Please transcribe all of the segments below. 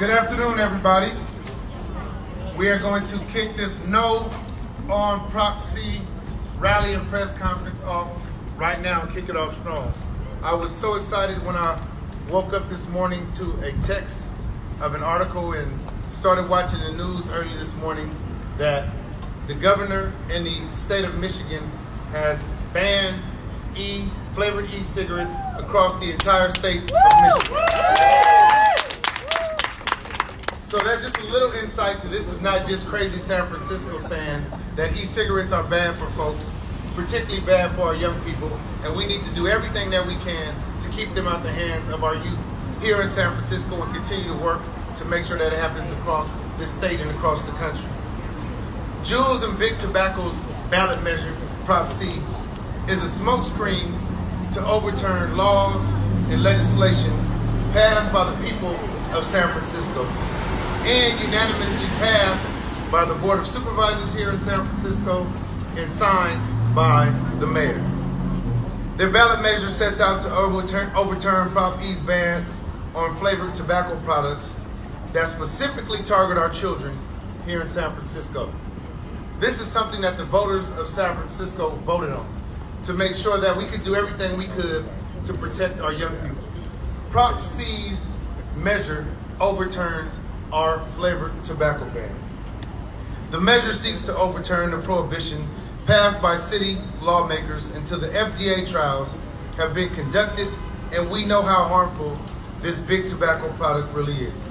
Good afternoon, everybody. We are going to kick this No on Prop C rally and press conference off right now and kick it off strong. I was so excited when I woke up this morning to a text of an article and started watching the news early this morning that the governor in the state of Michigan has banned flavored e-cigarettes across the entire state of Michigan. So that's just a little insight to this is not just crazy San Francisco saying that e-cigarettes are bad for folks, particularly bad for our young people, and we need to do everything that we can to keep them out the hands of our youth here in San Francisco and continue to work to make sure that it happens across this state and across the country. Juul's and Big Tobacco's ballot measure, Prop C, is a smokescreen to overturn laws and legislation passed by the people of San Francisco and unanimously passed by the Board of Supervisors here in San Francisco and signed by the mayor. Their ballot measure sets out to overturn Prop E's ban on flavored tobacco products that specifically target our children here in San Francisco. This is something that the voters of San Francisco voted on to make sure that we could do everything we could to protect our young people. Prop C's measure overturns our flavored tobacco ban. The measure seeks to overturn the prohibition passed by city lawmakers until the FDA trials have been conducted and we know how harmful this big tobacco product really is,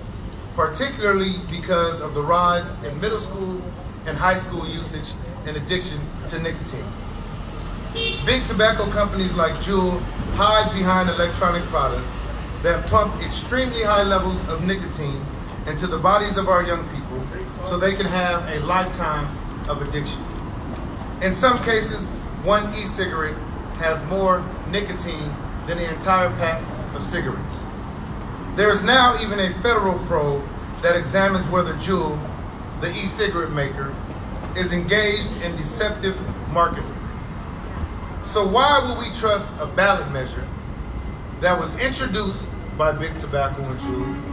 particularly because of the rise in middle school and high school usage and addiction to nicotine. Big tobacco companies like Juul hide behind electronic products that pump extremely high levels of nicotine into the bodies of our young people so they can have a lifetime of addiction. In some cases, one e-cigarette has more nicotine than the entire pack of cigarettes. There is now even a federal probe that examines whether Juul, the e-cigarette maker, is engaged in deceptive marketing. So why would we trust a ballot measure that was introduced by Big Tobacco and Juul,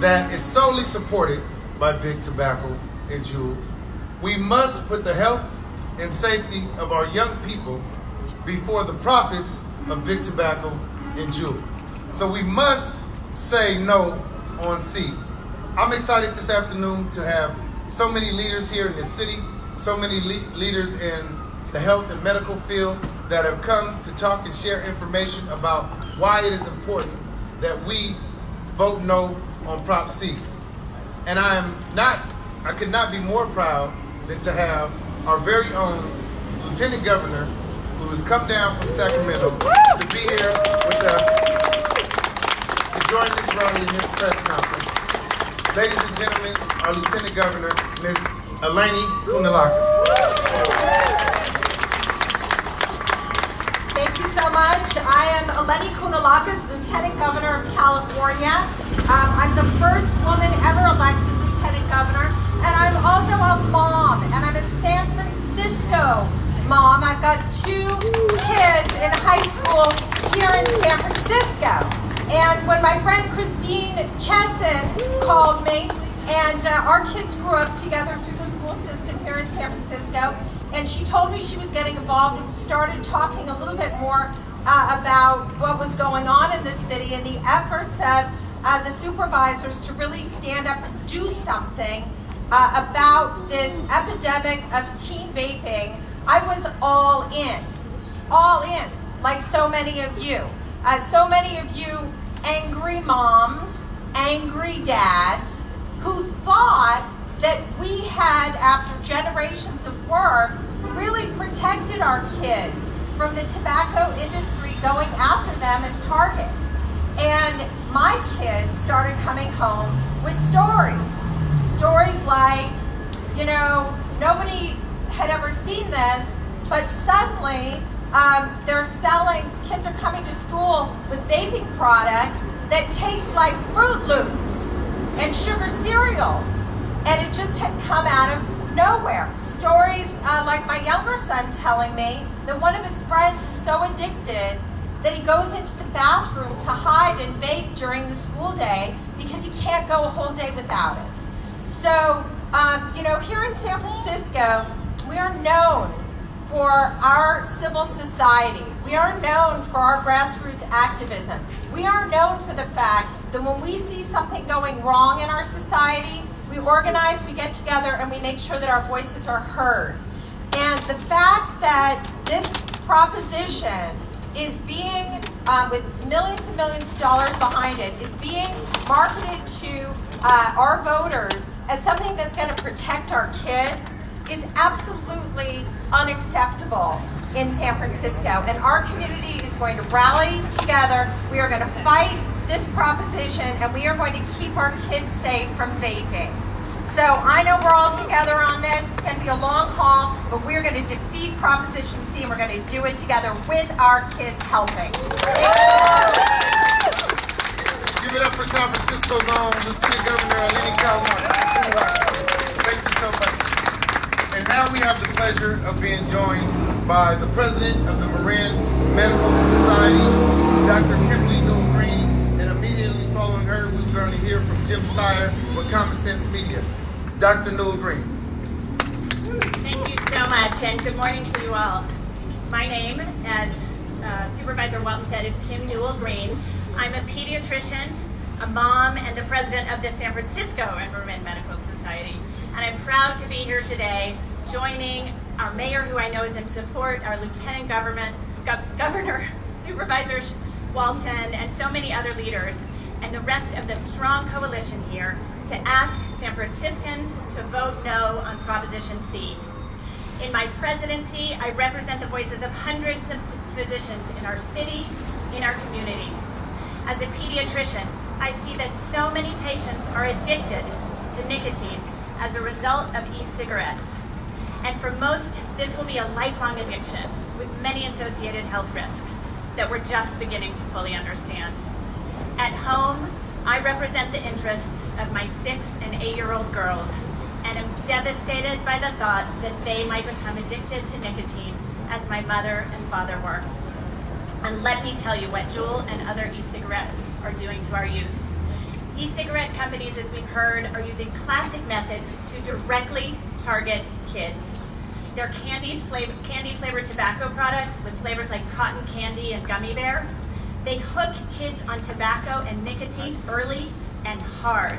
that is solely supported by Big Tobacco and Juul? We must put the health and safety of our young people before the profits of Big Tobacco and Juul. So we must say no on C. I'm excited this afternoon to have so many leaders here in the city, so many leaders in the health and medical field that have come to talk and share information about why it is important that we vote no on Prop C. And I could not be more proud than to have our very own Lieutenant Governor, who has come down from Sacramento to be here with us to join this rally and this press conference. Ladies and gentlemen, our Lieutenant Governor, Ms. Eleni Kounalakis. Thank you so much. I am Eleni Kounalakis, Lieutenant Governor of California. I'm the first woman ever elected Lieutenant Governor, and I'm also a mom, and I'm a San Francisco mom. I've got 2 kids in high school here in San Francisco. And when my friend Christine Chesson called me, and our kids grew up together through the school system here in San Francisco, and she told me she was getting involved and started talking a little bit more about what was going on in this city and the efforts of the supervisors to really stand up and do something about this epidemic of teen vaping. I was all in, like so many of you. So many of you angry moms, angry dads, who thought that we had, after generations of work, really protected our kids from the tobacco industry going after them as targets. And my kids started coming home with stories. Stories like, nobody had ever seen this, but suddenly kids are coming to school with vaping products that taste like Fruit Loops and sugar cereals. And it just had come out of nowhere. Stories like my younger son telling me that one of his friends is so addicted that he goes into the bathroom to hide and vape during the school day because he can't go a whole day without it. So, here in San Francisco, we are known for our civil society. We are known for our grassroots activism. We are known for the fact that when we see something going wrong in our society, we organize, we get together, and we make sure that our voices are heard. And the fact that this proposition is being, with millions and millions of dollars behind it, is being marketed to our voters as something that's going to protect our kids is absolutely unacceptable in San Francisco. And our community is going to rally together. We are going to fight this proposition, and we are going to keep our kids safe from vaping. So I know we're all together on this. It's going to be a long haul, but we're going to defeat Proposition C, and we're going to do it together with our kids helping. Give it up for San Francisco's own Lieutenant Governor Eleni Kaunakis. Thank you so much. And now we have the pleasure of being joined by the president of the Marin Medical Society, Dr. Kimberly Newell Green, and immediately following her, we're going to hear from Jim Steyer with Common Sense Media. Dr. Newell Green. Thank you so much, and good morning to you all. My name, as Supervisor Walton said, is Kim Newell Green. I'm a pediatrician, a mom, and the president of the San Francisco Marin Medical Society. And I'm proud to be here today, joining our mayor, who I know is in support, our lieutenant governor, Supervisor Walton, and so many other leaders, and the rest of the strong coalition here to ask San Franciscans to vote no on Proposition C. In my presidency, I represent the voices of hundreds of physicians in our city, in our community. As a pediatrician, I see that so many patients are addicted to nicotine as a result of e-cigarettes. And for most, this will be a lifelong addiction with many associated health risks that we're just beginning to fully understand. At home, I represent the interests of my 6 and 8-year-old girls, and am devastated by the thought that they might become addicted to nicotine as my mother and father were. And let me tell you what Juul and other e-cigarettes are doing to our youth. E-cigarette companies, as we've heard, are using classic methods to directly target kids. They're candy-flavored tobacco products with flavors like cotton candy and gummy bear. They hook kids on tobacco and nicotine early and hard.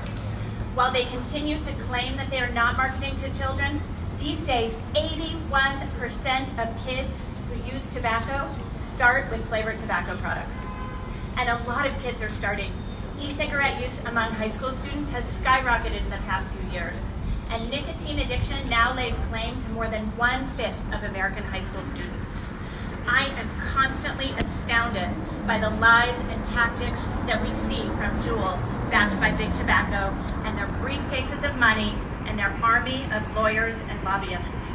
While they continue to claim that they are not marketing to children, these days 81% of kids who use tobacco start with flavored tobacco products. And a lot of kids are starting. E-cigarette use among high school students has skyrocketed in the past few years. And nicotine addiction now lays claim to more than 1/5 of American high school students. I am constantly astounded by the lies and tactics that we see from Juul, backed by big tobacco, and their briefcases of money and their army of lawyers and lobbyists.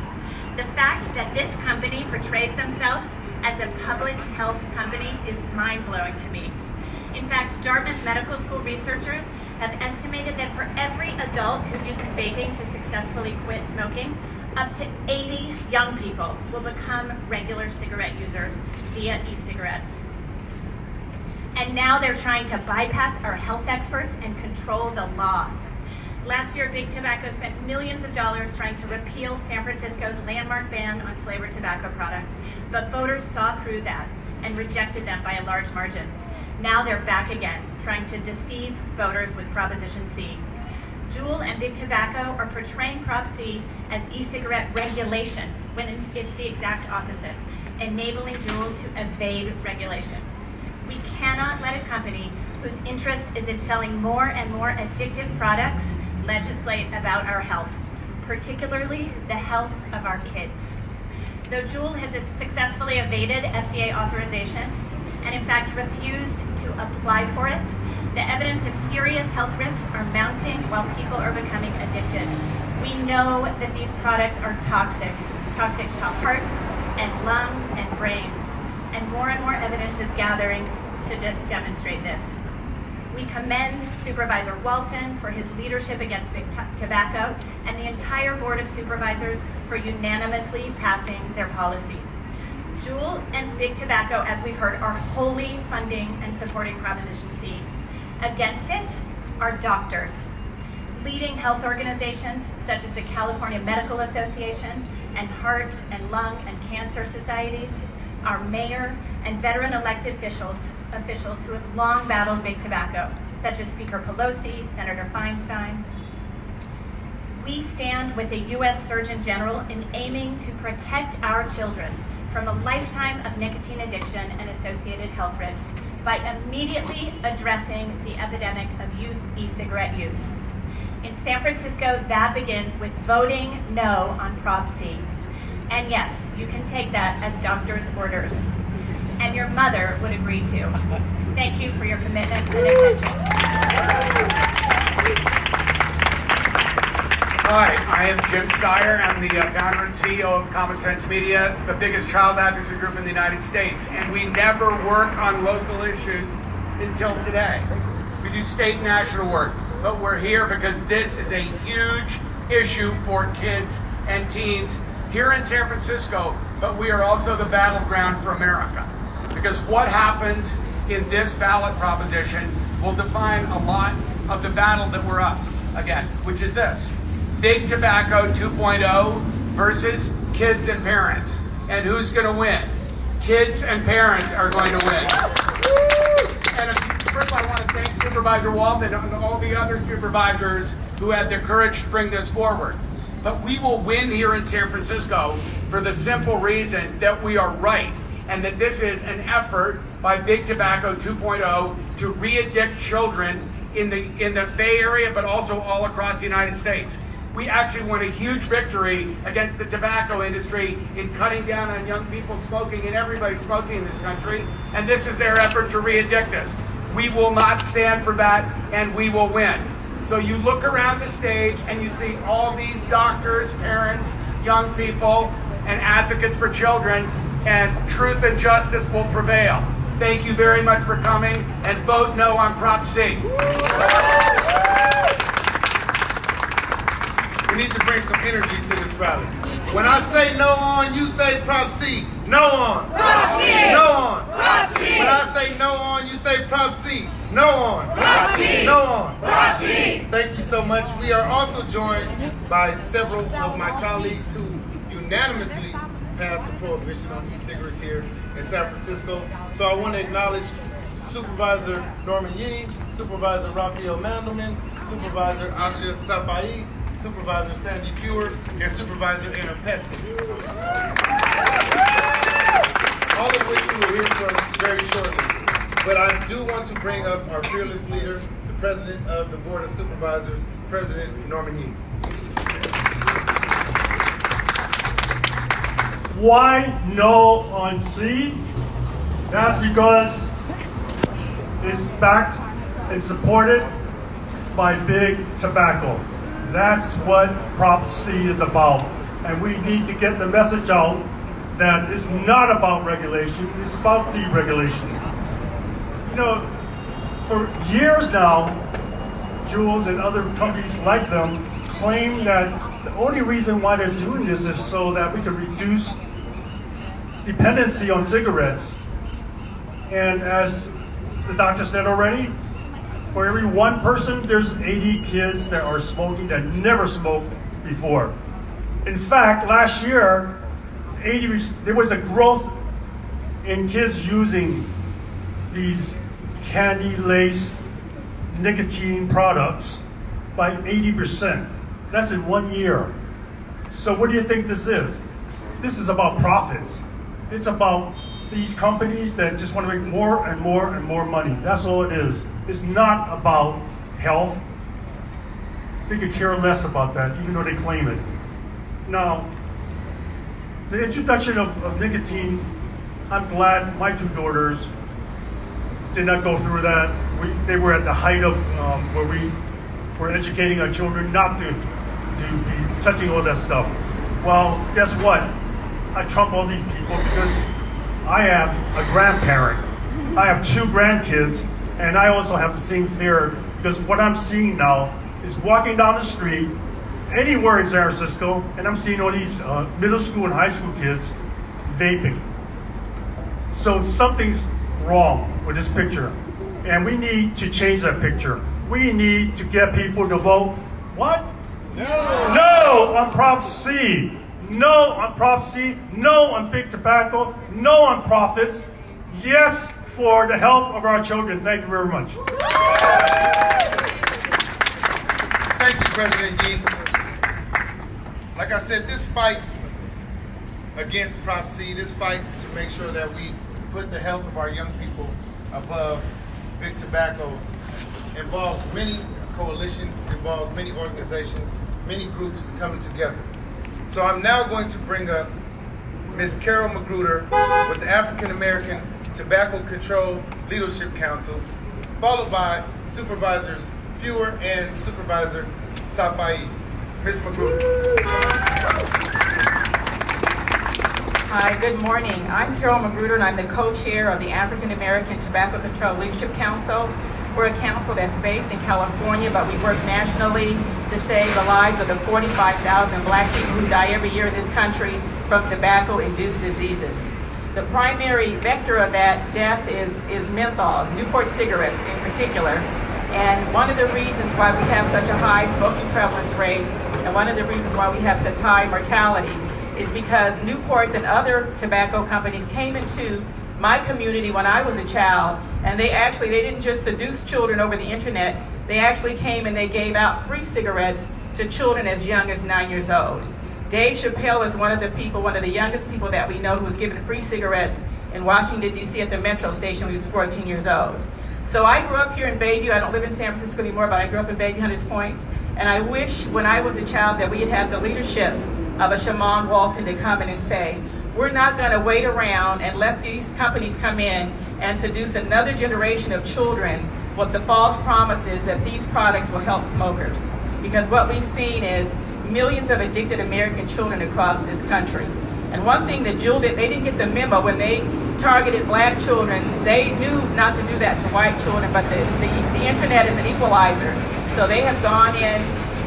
The fact that this company portrays themselves as a public health company is mind-blowing to me. In fact, Dartmouth Medical School researchers have estimated that for every adult who uses vaping to successfully quit smoking, up to 80 young people will become regular cigarette users via e-cigarettes. And now they're trying to bypass our health experts and control the law. Last year, Big Tobacco spent millions of dollars trying to repeal San Francisco's landmark ban on flavored tobacco products, but voters saw through that and rejected them by a large margin. Now they're back again, trying to deceive voters with Proposition C. Juul and Big Tobacco are portraying Prop C as e-cigarette regulation, when it's the exact opposite, enabling Juul to evade regulation. We cannot let a company whose interest is in selling more and more addictive products legislate about our health, particularly the health of our kids. Though Juul has successfully evaded FDA authorization, and in fact refused to apply for it, the evidence of serious health risks are mounting while people are becoming addicted. We know that these products are toxic to hearts and lungs and brains, and more evidence is gathering to demonstrate this. We commend Supervisor Walton for his leadership against big tobacco and the entire Board of Supervisors for unanimously passing their policy. Juul and Big Tobacco, as we've heard, are wholly funding and supporting Proposition C. Against it are doctors, leading health organizations such as the California Medical Association and heart and lung and cancer societies, our mayor and veteran elected officials who have long battled big tobacco, such as Speaker Pelosi, Senator Feinstein. We stand with the U.S. Surgeon General in aiming to protect our children from a lifetime of nicotine addiction and associated health risks by immediately addressing the epidemic of youth e-cigarette use. In San Francisco, that begins with voting no on Prop C. And yes, you can take that as doctor's orders. And your mother would agree too. Thank you for your commitment and attention. Hi, I am Jim Steyer. I'm the founder and CEO of Common Sense Media, the biggest child advocacy group in the United States. And we never work on local issues until today. We do state and national work, but we're here because this is a huge issue for kids and teens here in San Francisco, but we are also the battleground for America. Because what happens in this ballot proposition will define a lot of the battle that we're up against, which is this. Big Tobacco 2.0 versus kids and parents. And who's going to win? Kids and parents are going to win. And first of all, I want to thank Supervisor Walton and all the other supervisors who had the courage to bring this forward. But we will win here in San Francisco for the simple reason that we are right, and that this is an effort by Big Tobacco 2.0 to re-addict children in the Bay Area, but also all across the United States. We actually won a huge victory against the tobacco industry in cutting down on young people smoking and everybody smoking in this country, and this is their effort to re-addict us. We will not stand for that, and we will win. So you look around the stage and you see all these doctors, parents, young people, and advocates for children, and truth and justice will prevail. Thank you very much for coming, and vote no on Prop C. We need to bring some energy to this rally. When I say no on, you say Prop C. No on. Prop C. No on. Prop C. When I say no on, you say Prop C. No on. Prop C. No on. Prop C. Thank you so much. We are also joined by several of my colleagues who unanimously passed the prohibition on e-cigarettes here in San Francisco. So I want to acknowledge Supervisor Norman Yee, Supervisor Raphael Mandelman, Supervisor Asha Safai, Supervisor Sandy Fewer, and Supervisor Anna Peskin. All of which you will hear from very shortly. But I do want to bring up our fearless leader, the President of the Board of Supervisors, President Norman Yee. Why no on C? That's because it's backed and supported by Big Tobacco. That's what Prop C is about. And we need to get the message out that it's not about regulation, it's about deregulation. You know, for years now, Juul and other companies like them claim that the only reason why they're doing this is so that we can reduce dependency on cigarettes. And as the doctor said already, for every one person, there's 80 kids that are smoking that never smoked before. In fact, last year, there was a growth in kids using these candy lace nicotine products by 80%. That's in 1 year. So what do you think this is? This is about profits. It's about these companies that just want to make more and more and more money. That's all it is. It's not about health. They could care less about that, even though they claim it. Now, the introduction of nicotine, I'm glad my two daughters did not go through that. They were at the height of where we were educating our children not to be touching all that stuff. Well, guess what? I trump all these people because I am a grandparent. I have 2 grandkids, and I also have the same fear because what I'm seeing now is walking down the street anywhere in San Francisco, and I'm seeing all these middle school and high school kids vaping. So something's wrong with this picture. And we need to change that picture. We need to get people to vote, what? No on Prop C. No on Prop C. No on big tobacco. No on profits. Yes for the health of our children. Thank you very much. Thank you, President Yee. Like I said, this fight against Prop C, this fight to make sure that we put the health of our young people above big tobacco, involves many coalitions, involves many organizations, many groups coming together. So I'm now going to bring up Ms. Carol Magruder with the African American Tobacco Control Leadership Council, followed by Supervisors Fewer and Supervisor Safai. Ms. Magruder. Hi, good morning. I'm Carol Magruder, and I'm the co-chair of the African American Tobacco Control Leadership Council. We're a council that's based in California, but we work nationally to save the lives of the 45,000 black people who die every year in this country from tobacco-induced diseases. The primary vector of that death is menthols, Newport cigarettes in particular. And one of the reasons why we have such a high smoking prevalence rate, and one of the reasons why we have such high mortality, is because Newports and other tobacco companies came into my community when I was a child, and they didn't just seduce children over the internet, they actually came and they gave out free cigarettes to children as young as 9 years old. Dave Chappelle is one of the youngest people that we know who was given free cigarettes in Washington, D.C. at the Metro station when he was 14 years old. So I grew up here in Bayview. I don't live in San Francisco anymore, but I grew up in Bayview Hunters Point. And I wish when I was a child that we had had the leadership of a Shaman Walton to come in and say, we're not going to wait around and let these companies come in and seduce another generation of children with the false promises that these products will help smokers. Because what we've seen is millions of addicted American children across this country. And one thing that Juul did, they didn't get the memo when they targeted black children. They knew not to do that to white children, but the internet is an equalizer. So they have gone in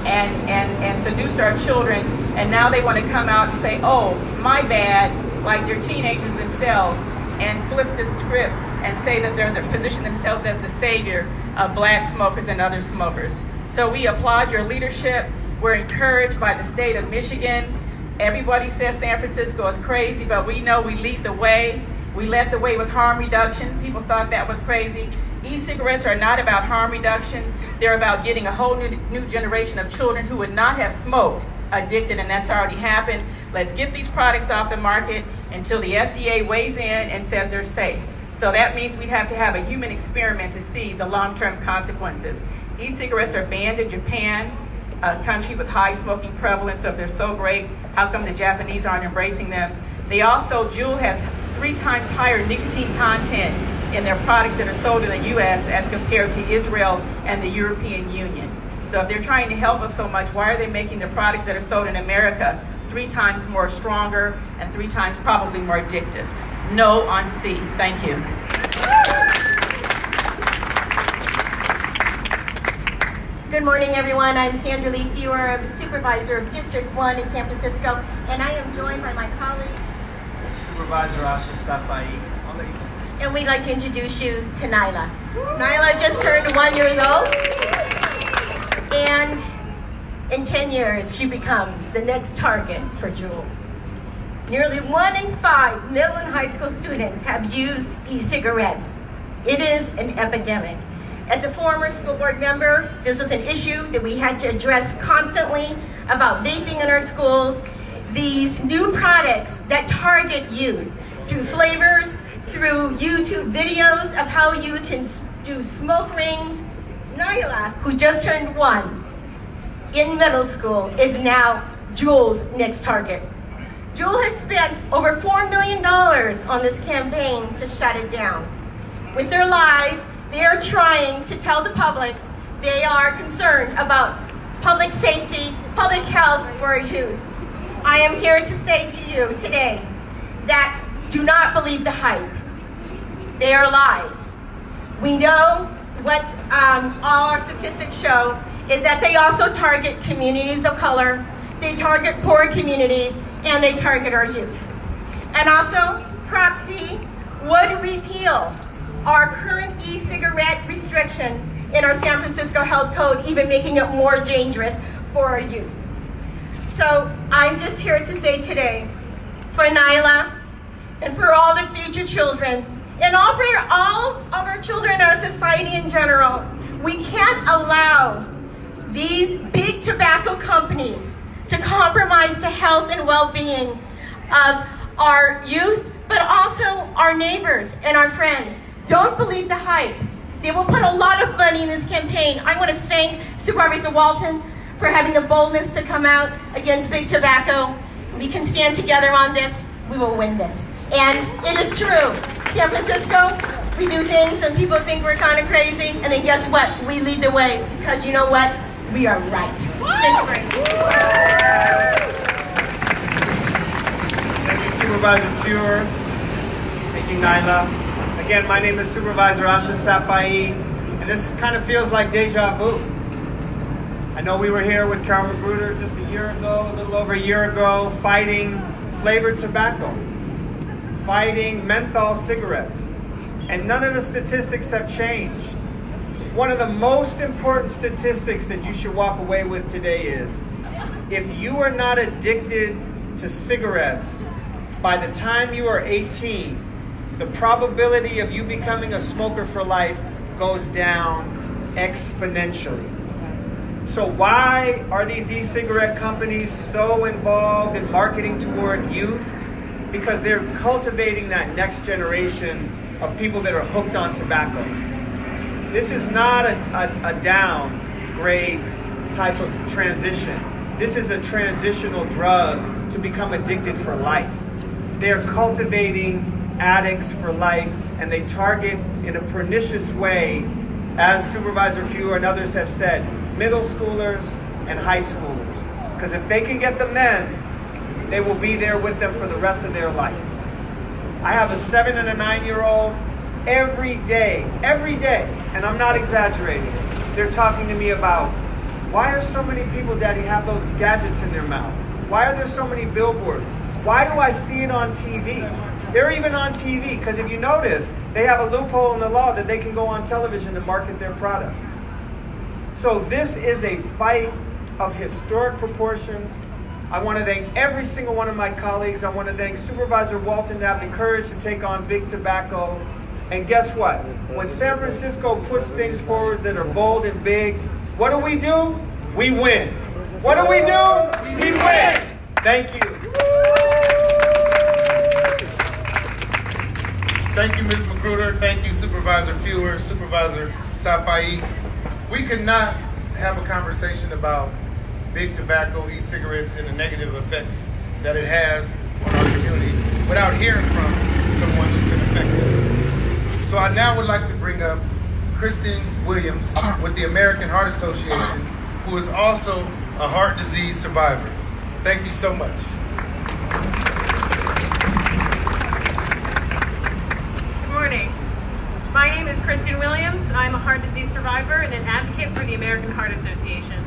and seduced our children, and now they want to come out and say, oh, my bad, like they're teenagers themselves, and flip the script and say that they're position themselves as the savior of black smokers and other smokers. So we applaud your leadership. We're encouraged by the state of Michigan. Everybody says San Francisco is crazy, but we know we lead the way. We led the way with harm reduction. People thought that was crazy. E-cigarettes are not about harm reduction. They're about getting a whole new generation of children who would not have smoked addicted, and that's already happened. Let's get these products off the market until the FDA weighs in and says they're safe. So that means we have to have a human experiment to see the long-term consequences. E-cigarettes are banned in Japan, a country with high smoking prevalence. So if they're so great, how come the Japanese aren't embracing them? They also, Juul has 3 times higher nicotine content in their products that are sold in the U.S. as compared to Israel and the European Union. So if they're trying to help us so much, why are they making the products that are sold in America 3 times more stronger and 3 times probably more addictive? No on C. Thank you. Good morning, everyone. I'm Sandra Lee Fewer. I'm the supervisor of District 1 in San Francisco, and I am joined by my colleague, Supervisor Asha Safai. and we'd like to introduce you to Nyla. Nyla just turned 1 year old, and in 10 years, she becomes the next target for Juul. Nearly 1 in 5 middle and high school students have used e-cigarettes. It is an epidemic. As a former school board member, this was an issue that we had to address constantly about vaping in our schools. These new products that target youth through flavors, through YouTube videos of how you can do smoke rings. Nyla, who just turned 1 in middle school, is now Juul's next target. Juul has spent over $4 million on this campaign to shut it down. With their lies, they are trying to tell the public they are concerned about public safety, public health for our youth. I am here to say to you today that do not believe the hype. They are lies. We know what all our statistics show is that they also target communities of color, they target poor communities, and they target our youth. And also, Prop C would repeal our current e-cigarette restrictions in our San Francisco Health Code, even making it more dangerous for our youth. So I'm just here to say today, for Nyla and for all the future children, and all for all of our children in our society in general, we can't allow these big tobacco companies to compromise the health and well-being of our youth, but also our neighbors and our friends. Don't believe the hype. They will put a lot of money in this campaign. I want to thank Supervisor Walton for having the boldness to come out against big tobacco. We can stand together on this. We will win this. And it is true. San Francisco, we do things and people think we're kind of crazy, and then guess what? We lead the way, because you know what? We are right. Thank you very much. Thank you, Supervisor Fuhrer. Thank you, Nyla. Again, my name is Supervisor Asha Safai, and this kind of feels like deja vu. I know we were here with Carol Magruder just a year ago, a little over a year ago, fighting flavored tobacco, fighting menthol cigarettes, and none of the statistics have changed. One of the most important statistics that you should walk away with today is, if you are not addicted to cigarettes by the time you are 18, the probability of you becoming a smoker for life goes down exponentially. So why are these e-cigarette companies so involved in marketing toward youth? Because they're cultivating that next generation of people that are hooked on tobacco. This is not a downgrade type of transition. This is a transitional drug to become addicted for life. They're cultivating addicts for life, and they target in a pernicious way, as Supervisor Fuhrer and others have said, middle schoolers and high schoolers. Because if they can get them then, they will be there with them for the rest of their life. I have a 7 and a 9-year-old. Every day, and I'm not exaggerating, they're talking to me about, why are so many people, Daddy, have those gadgets in their mouth? Why are there so many billboards? Why do I see it on TV? They're even on TV, because if you notice, they have a loophole in the law that they can go on television and market their product. So this is a fight of historic proportions. I want to thank every single one of my colleagues. I want to thank Supervisor Walton to have the courage to take on big tobacco. And guess what? When San Francisco puts things forward that are bold and big, what do? We win. What do? We win. Thank you. Thank you, Ms. Magruder. Thank you, Supervisor Fuhrer, Supervisor Safai. We cannot have a conversation about big tobacco, e-cigarettes, and the negative effects that it has on our communities without hearing from someone who's been affected. So I now would like to bring up Kristen Williams with the American Heart Association, who is also a heart disease survivor. Thank you so much. Good morning. My name is Kristen Williams. I'm a heart disease survivor and an advocate for the American Heart Association.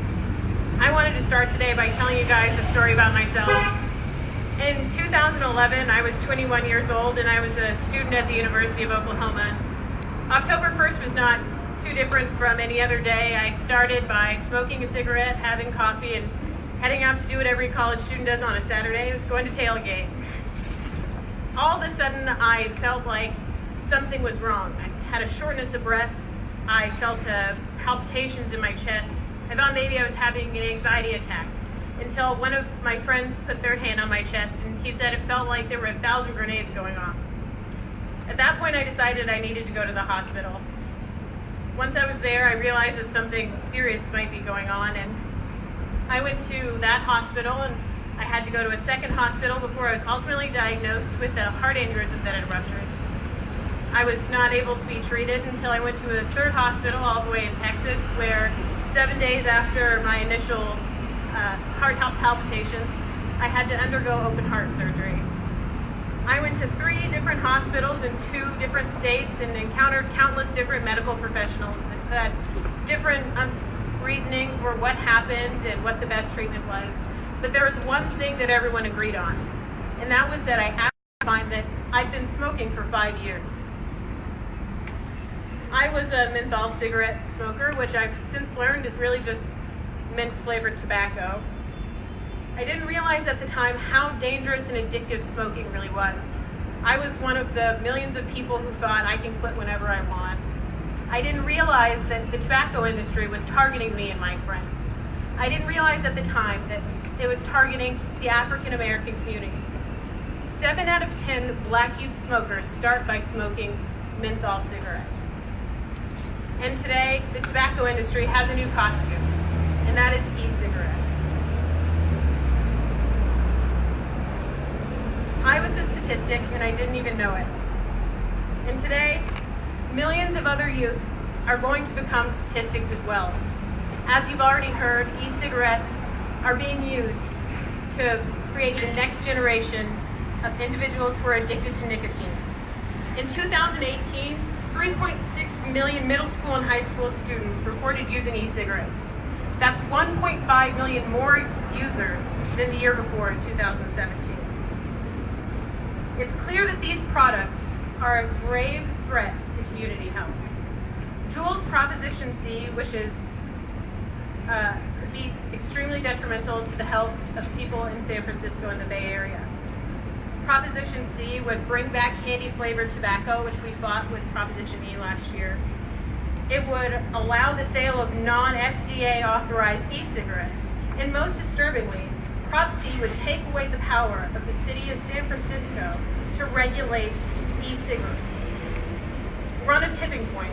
I wanted to start today by telling you guys a story about myself. In 2011, I was 21 years old and I was a student at the University of Oklahoma. October 1st was not too different from any other day. I started by smoking a cigarette, having coffee, and heading out to do what every college student does on a Saturday. It was going to tailgate. All of a sudden, I felt like something was wrong. I had a shortness of breath. I felt palpitations in my chest. I thought maybe I was having an anxiety attack, until one of my friends put their hand on my chest and he said it felt like there were 1,000 grenades going off. At that point, I decided I needed to go to the hospital. Once I was there, I realized that something serious might be going on, and I went to that hospital, and I had to go to a second hospital before I was ultimately diagnosed with a heart aneurysm that had ruptured. I was not able to be treated until I went to a third hospital all the way in Texas, where 7 days after my initial heart palpitations, I had to undergo open heart surgery. I went to 3 different hospitals in 2 different states and encountered countless different medical professionals that had different reasoning for what happened and what the best treatment was. But there was one thing that everyone agreed on, and that was that I had to find that I'd been smoking for 5 years. I was a menthol cigarette smoker, which I've since learned is really just mint-flavored tobacco. I didn't realize at the time how dangerous and addictive smoking really was. I was one of the millions of people who thought I can quit whenever I want. I didn't realize that the tobacco industry was targeting me and my friends. I didn't realize at the time that it was targeting the African American community. 7 out of 10 black youth smokers start by smoking menthol cigarettes. And today, the tobacco industry has a new costume, and that is e-cigarettes. I was a statistic, and I didn't even know it. And today, millions of other youth are going to become statistics as well. As you've already heard, e-cigarettes are being used to create the next generation of individuals who are addicted to nicotine. In 2018, 3.6 million middle school and high school students reported using e-cigarettes. That's 1.5 million more users than the year before in 2017. It's clear that these products are a grave threat to community health. Juul's Proposition C, which is could be extremely detrimental to the health of people in San Francisco and the Bay Area. Proposition C would bring back candy-flavored tobacco, which we fought with Proposition E last year. It would allow the sale of non-FDA authorized e-cigarettes. And most disturbingly, Prop C would take away the power of the city of San Francisco to regulate e-cigarettes. We're on a tipping point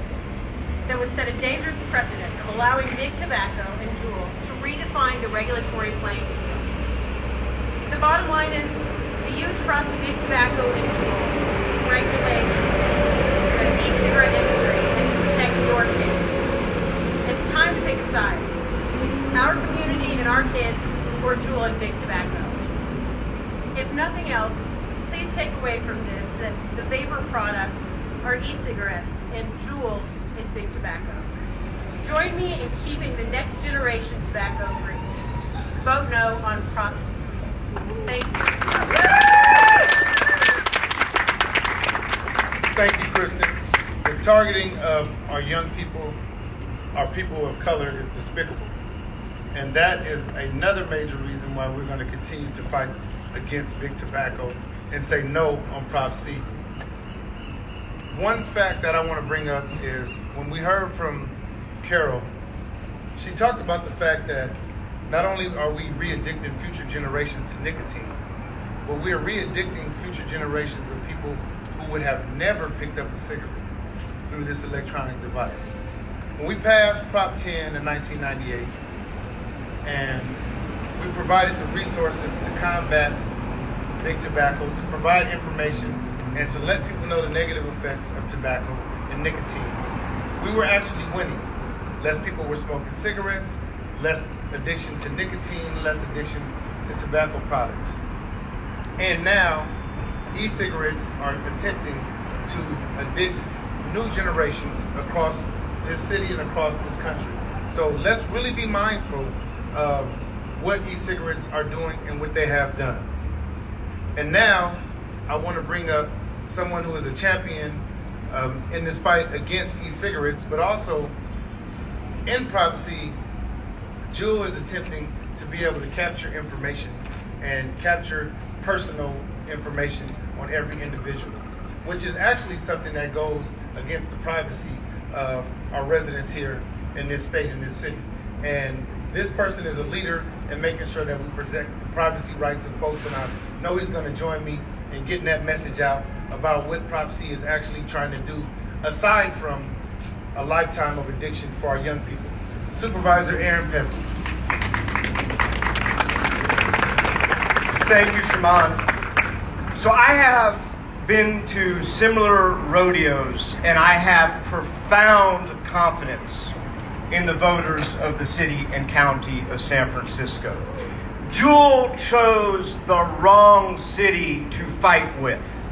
that would set a dangerous precedent of allowing big tobacco and Juul to redefine the regulatory playing field. The bottom line is, do you trust big tobacco and Juul to regulate the e-cigarette industry and to protect your kids? It's time to pick a side. Our community and our kids, or Juul and big tobacco. If nothing else, please take away from this that the vapor products are e-cigarettes and Juul is big tobacco. Join me in keeping the next generation tobacco free. Vote no on Prop C. Thank you. Thank you, Kristen. The targeting of our young people, our people of color, is despicable. And that is another major reason why we're going to continue to fight against big tobacco and say no on Prop C. One fact that I want to bring up is when we heard from Carol, she talked about the fact that not only are we re-addicting future generations to nicotine, but we are re-addicting future generations of people who would have never picked up a cigarette through this electronic device. When we passed Prop 10 in 1998, and we provided the resources to combat big tobacco, to provide information, and to let people know the negative effects of tobacco and nicotine, we were actually winning. Less people were smoking cigarettes, less addiction to nicotine, less addiction to tobacco products. And now, e-cigarettes are attempting to addict new generations across this city and across this country. So let's really be mindful of what e-cigarettes are doing and what they have done. And now, I want to bring up someone who is a champion in this fight against e-cigarettes, but also in Prop C, Juul is attempting to be able to capture information and capture personal information on every individual, which is actually something that goes against the privacy of our residents here in this state, in this city. And this person is a leader in making sure that we protect the privacy rights of folks, and I know he's going to join me in getting that message out about what Prop C is actually trying to do, aside from a lifetime of addiction for our young people. Supervisor Aaron Pesky. Thank you, Shimon. So I have been to similar rodeos, and I have profound confidence in the voters of the city and county of San Francisco. Juul chose the wrong city to fight with.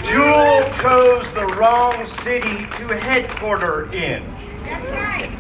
Juul chose the wrong city to headquarter in.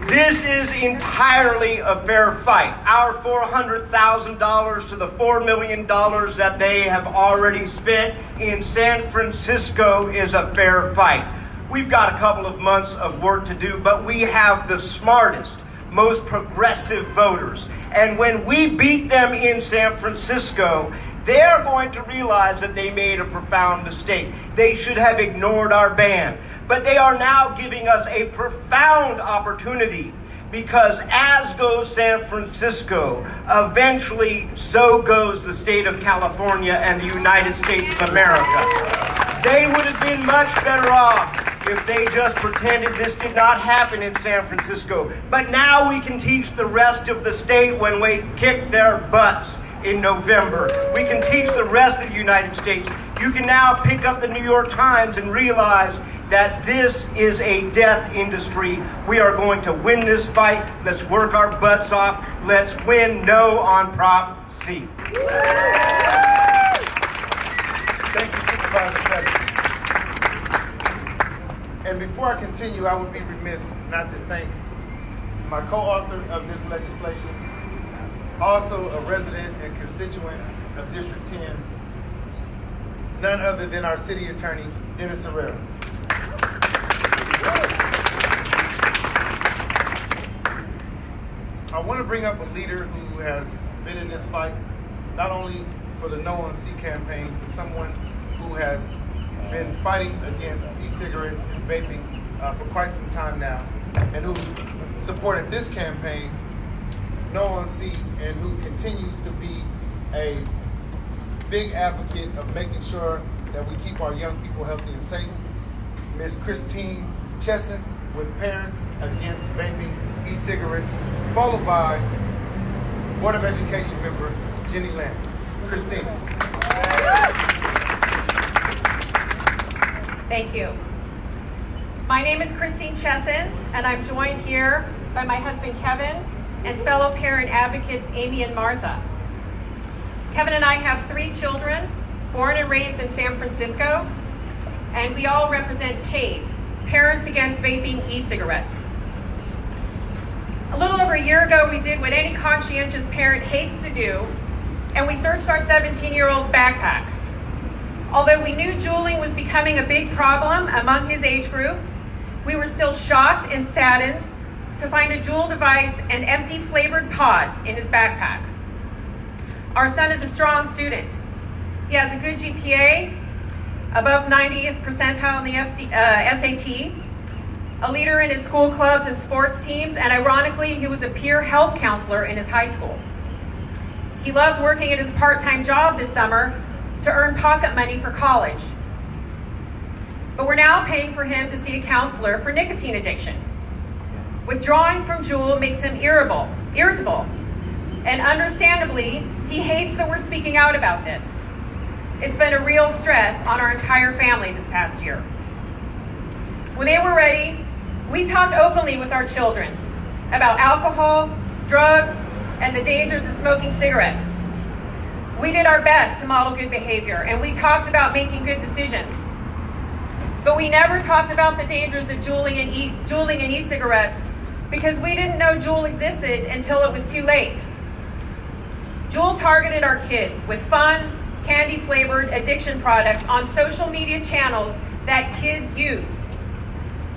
This is entirely a fair fight. Our $400,000 to the $4 million that they have already spent in San Francisco is a fair fight. We've got a couple of months of work to do, but we have the smartest, most progressive voters. And when we beat them in San Francisco, they're going to realize that they made a profound mistake. They should have ignored our ban. But they are now giving us a profound opportunity, because as goes San Francisco, eventually so goes the state of California and the United States of America. They would have been much better off if they just pretended this did not happen in San Francisco. But now we can teach the rest of the state when we kick their butts in November. We can teach the rest of the United States. You can now pick up the New York Times and realize that this is a death industry. We are going to win this fight. Let's work our butts off. Let's win no on Prop C. Thank you, Supervisor President. And before I continue, I would be remiss not to thank my co-author of this legislation, also a resident and constituent of District 10, none other than our city attorney, Dennis Herrera. I want to bring up a leader who has been in this fight, not only for the No on C campaign, but someone who has been fighting against e-cigarettes and vaping for quite some time now, and who supported this campaign, No on C, and who continues to be a big advocate of making sure that we keep our young people healthy and safe. Ms. Christine Chesson with Parents Against Vaping E-Cigarettes, followed by Board of Education member Jenny Lamb. Christine. Thank you. My name is Christine Chesson, and I'm joined here by my husband Kevin and fellow parent advocates Amy and Martha. Kevin and I have 3 children, born and raised in San Francisco, and we all represent CAVE, Parents Against Vaping E-Cigarettes. A little over a year ago, we did what any conscientious parent hates to do, and we searched our 17-year-old's backpack. Although we knew juuling was becoming a big problem among his age group, we were still shocked and saddened to find a Juul device and empty flavored pods in his backpack. Our son is a strong student. He has a good GPA, above 90th percentile in the SAT, a leader in his school clubs and sports teams, and ironically, he was a peer health counselor in his high school. He loved working at his part-time job this summer to earn pocket money for college. But we're now paying for him to see a counselor for nicotine addiction. Withdrawing from Juul makes him irritable, and understandably, he hates that we're speaking out about this. It's been a real stress on our entire family this past year. When they were ready, we talked openly with our children about alcohol, drugs, and the dangers of smoking cigarettes. We did our best to model good behavior, and we talked about making good decisions. But we never talked about the dangers of juuling and e-cigarettes because we didn't know Juul existed until it was too late. Juul targeted our kids with fun, candy-flavored addiction products on social media channels that kids use.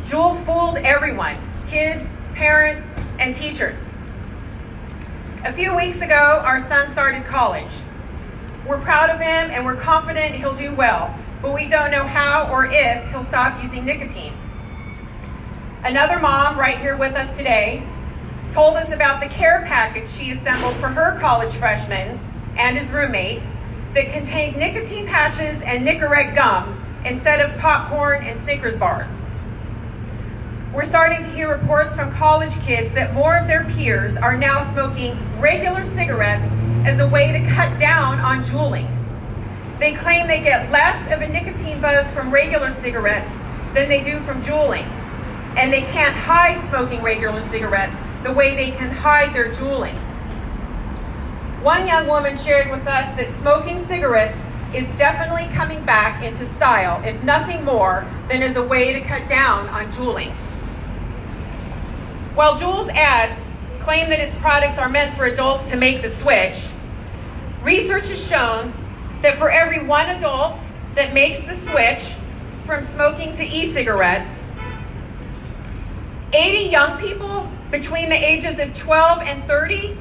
Juul fooled everyone, kids, parents, and teachers. A few weeks ago, our son started college. We're proud of him and we're confident he'll do well, but we don't know how or if he'll stop using nicotine. Another mom right here with us today told us about the care package she assembled for her college freshman and his roommate that contained nicotine patches and Nicorette gum instead of popcorn and Snickers bars. We're starting to hear reports from college kids that more of their peers are now smoking regular cigarettes as a way to cut down on juuling. They claim they get less of a nicotine buzz from regular cigarettes than they do from juuling, and they can't hide smoking regular cigarettes the way they can hide their juuling. One young woman shared with us that smoking cigarettes is definitely coming back into style, if nothing more than as a way to cut down on juuling. While Juul's ads claim that its products are meant for adults to make the switch, research has shown that for every one adult that makes the switch from smoking to e-cigarettes, 80 young people between the ages of 12 and 30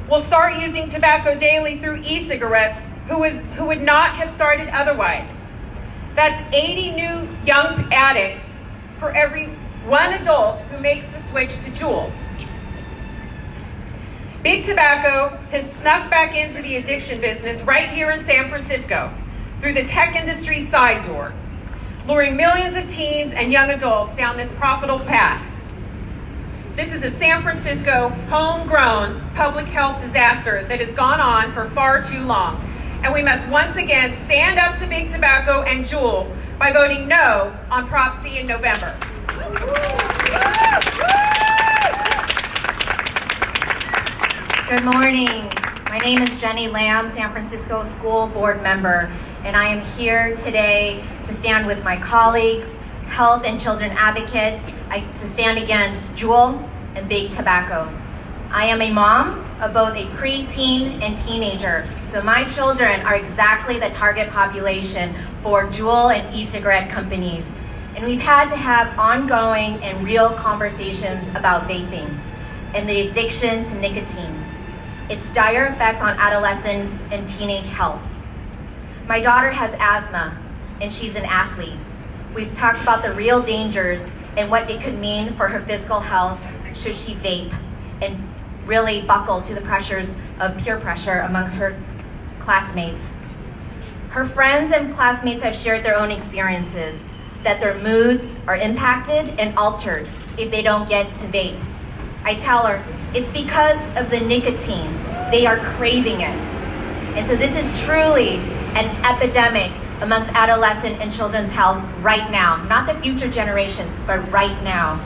will start using tobacco daily through e-cigarettes who would not have started otherwise. That's 80 new young addicts for every one adult who makes the switch to Juul. Big Tobacco has snuck back into the addiction business right here in San Francisco through the tech industry side door, luring millions of teens and young adults down this profitable path. This is a San Francisco homegrown public health disaster that has gone on for far too long. And we must once again stand up to Big Tobacco and Juul by voting no on Prop C in November. Good morning. My name is Jenny Lamb, San Francisco School Board member, and I am here today to stand with my colleagues, health and children advocates, to stand against Juul and Big Tobacco. I am a mom of both a preteen and teenager, so my children are exactly the target population for Juul and e-cigarette companies. And we've had to have ongoing and real conversations about vaping and the addiction to nicotine, its dire effects on adolescent and teenage health. My daughter has asthma, and she's an athlete. We've talked about the real dangers and what it could mean for her physical health should she vape and really buckle to the pressures of peer pressure amongst her classmates. Her friends and classmates have shared their own experiences, that their moods are impacted and altered if they don't get to vape. I tell her, it's because of the nicotine. They are craving it. And so this is truly an epidemic amongst adolescent and children's health right now. Not the future generations, but right now.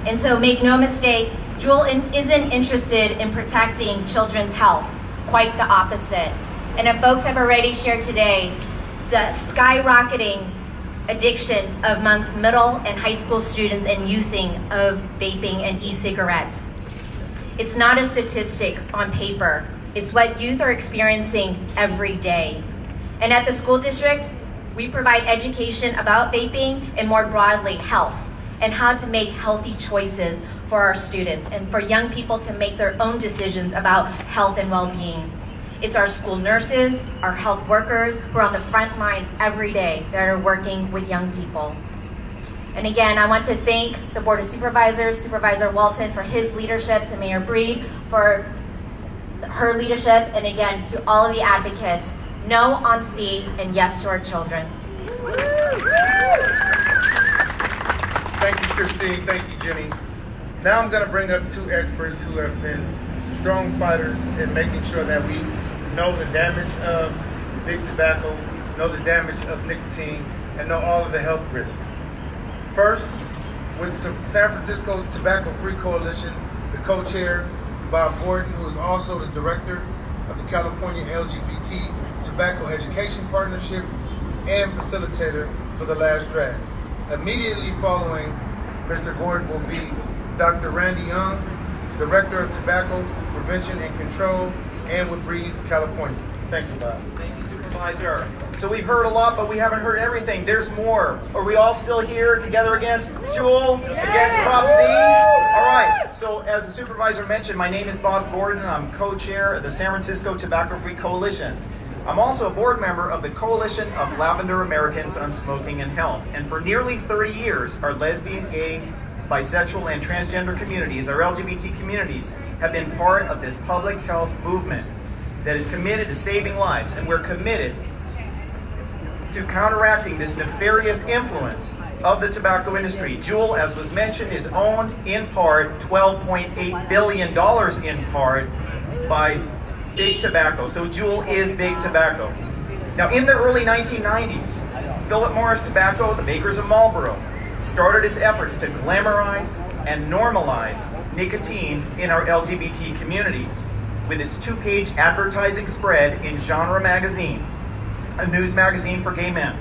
And so make no mistake, Juul isn't interested in protecting children's health. Quite the opposite. And if folks have already shared today, the skyrocketing addiction amongst middle and high school students and using of vaping and e-cigarettes. It's not a statistics on paper. It's what youth are experiencing every day. And at the school district, we provide education about vaping and more broadly health and how to make healthy choices for our students and for young people to make their own decisions about health and well-being. It's our school nurses, our health workers who are on the front lines every day that are working with young people. And again, I want to thank the Board of Supervisors, Supervisor Walton for his leadership, to Mayor Breed for her leadership, and again, to all of the advocates, no on C and yes to our children. Thank you, Christine. Thank you, Jenny. Now I'm going to bring up two experts who have been strong fighters in making sure that we know the damage of big tobacco, know the damage of nicotine, and know all of the health risks. First, with San Francisco Tobacco Free Coalition, the co-chair, Bob Gordon, who is also the director of the California LGBT Tobacco Education Partnership and facilitator for the last draft. Immediately following Mr. Gordon will be Dr. Randy Young, Director of Tobacco Prevention and Control, and with Breathe, California. Thank you, Bob. Thank you, Supervisor. So we've heard a lot, but we haven't heard everything. There's more. Are we all still here together against Juul? Against Prop C? All right. So as the Supervisor mentioned, my name is Bob Gordon. I'm co-chair of the San Francisco Tobacco Free Coalition. I'm also a board member of the Coalition of Lavender Americans on Smoking and Health. And for nearly 30 years, our lesbian, gay, bisexual, and transgender communities, our LGBT communities, have been part of this public health movement that is committed to saving lives, and we're committed to counteracting this nefarious influence of the tobacco industry. Juul, as was mentioned, is owned in part, $12.8 billion in part, by Big Tobacco. So Juul is Big Tobacco. Now, in the early 1990s, Philip Morris Tobacco, the makers of Marlboro, started its efforts to glamorize and normalize nicotine in our LGBT communities with its 2-page advertising spread in Genre magazine, a news magazine for gay men.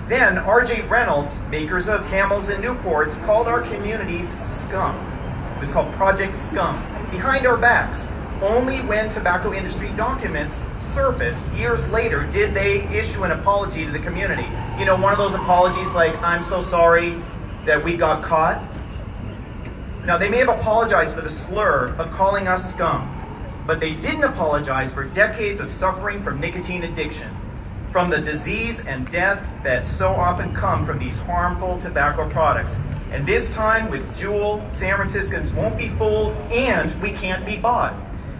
Then R.J. Reynolds, makers of Camels and Newports, called our communities scum. It was called Project Scum, behind our backs. Only when tobacco industry documents surfaced years later did they issue an apology to the community. You know, one of those apologies like, I'm so sorry that we got caught. Now, they may have apologized for the slur of calling us scum, but they didn't apologize for decades of suffering from nicotine addiction, from the disease and death that so often come from these harmful tobacco products. And this time with Juul, San Franciscans won't be fooled and we can't be bought.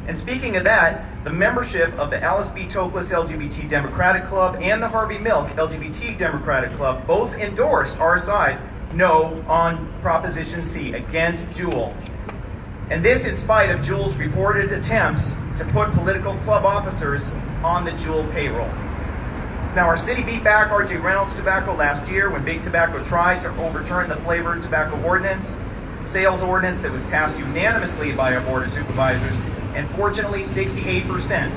And speaking of that, the membership of the Alice B. Toklas LGBT Democratic Club and the Harvey Milk LGBT Democratic Club both endorsed our side no on Proposition C against Juul. And this in spite of Juul's reported attempts to put political club officers on the Juul payroll. Now, our city beat back R.J. Reynolds Tobacco last year when Big Tobacco tried to overturn the flavored tobacco ordinance, sales ordinance that was passed unanimously by our Board of Supervisors. And fortunately, 68%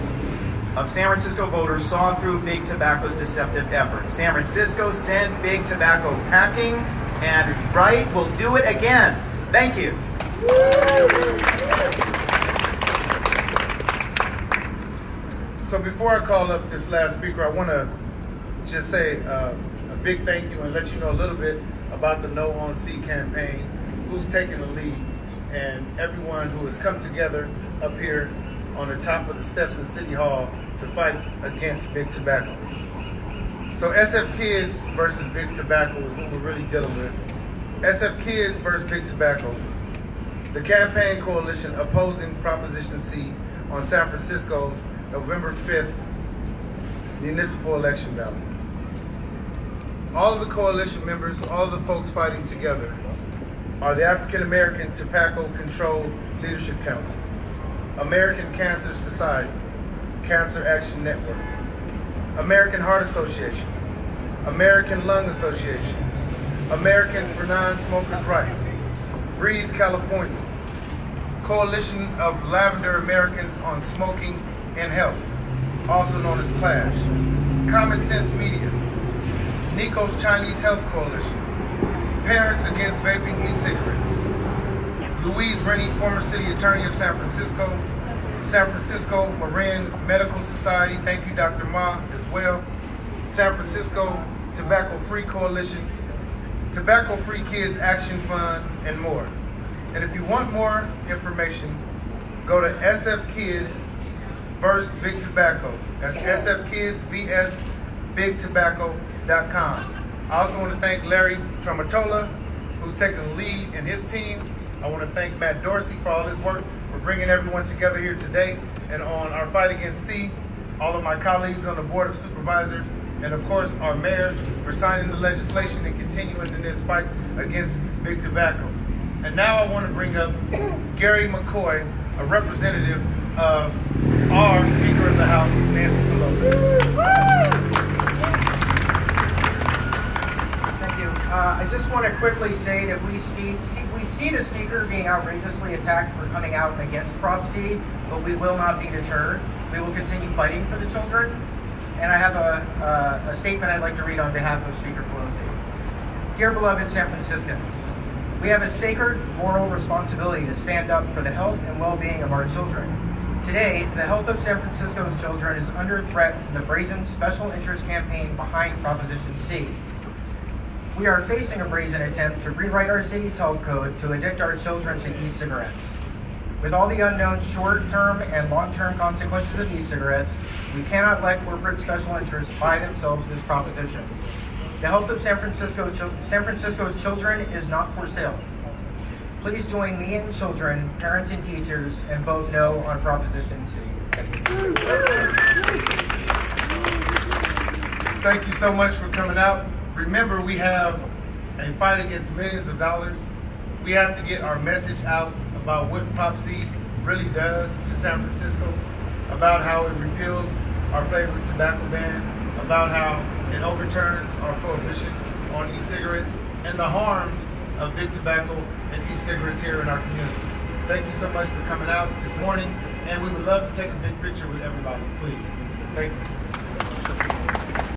of San Francisco voters saw through Big Tobacco's deceptive efforts. San Francisco sent Big Tobacco packing, and right, we'll do it again. Thank you. So before I call up this last speaker, I want to just say a big thank you and let you know a little bit about the No on C campaign, who's taking the lead, and everyone who has come together up here on the top of the steps in City Hall to fight against Big Tobacco. So SF Kids versus Big Tobacco is what we're really dealing with. SF Kids versus Big Tobacco, the campaign coalition opposing Proposition C on San Francisco's November 5th municipal election ballot. All of the coalition members, all of the folks fighting together are the African American Tobacco Control Leadership Council, American Cancer Society, Cancer Action Network, American Heart Association, American Lung Association, Americans for Non-Smokers' Rights, Breathe California, Coalition of Lavender Americans on Smoking and Health, also known as CLASH, Common Sense Media, Nico's Chinese Health Coalition, Parents Against Vaping E-Cigarettes, Louise Rennie, former city attorney of San Francisco, San Francisco Marin Medical Society, thank you Dr. Ma as well, San Francisco Tobacco Free Coalition, Tobacco Free Kids Action Fund, and more. And if you want more information, go to SF Kids vs. Big Tobacco. That's SF Kids vs. BigTobacco.com. I also want to thank Larry Tromatola, who's taking the lead, and his team. I want to thank Matt Dorsey for all his work, for bringing everyone together here today and on our fight against C, all of my colleagues on the Board of Supervisors, and of course our mayor for signing the legislation and continuing in this fight against Big Tobacco. And now I want to bring up Gary McCoy, a representative of our Speaker of the House, Nancy Pelosi. Thank you. I just want to quickly say that we see the Speaker being outrageously attacked for coming out against Prop C, but we will not be deterred. We will continue fighting for the children. And I have a statement I'd like to read on behalf of Speaker Pelosi. Dear beloved San Franciscans, we have a sacred moral responsibility to stand up for the health and well-being of our children. Today, the health of San Francisco's children is under threat from the brazen special interest campaign behind Proposition C. We are facing a brazen attempt to rewrite our city's health code to addict our children to e-cigarettes. With all the unknown short-term and long-term consequences of e-cigarettes, we cannot let corporate special interests buy themselves this proposition. The health of San Francisco's children is not for sale. Please join me and children, parents and teachers, and vote no on Proposition C. Thank you so much for coming out. Remember, we have a fight against millions of dollars. We have to get our message out about what Prop C really does to San Francisco, about how it repeals our flavored tobacco ban, about how it overturns our prohibition on e-cigarettes, and the harm of big tobacco and e-cigarettes here in our community. Thank you so much for coming out this morning, and we would love to take a big picture with everybody, please. Thank you.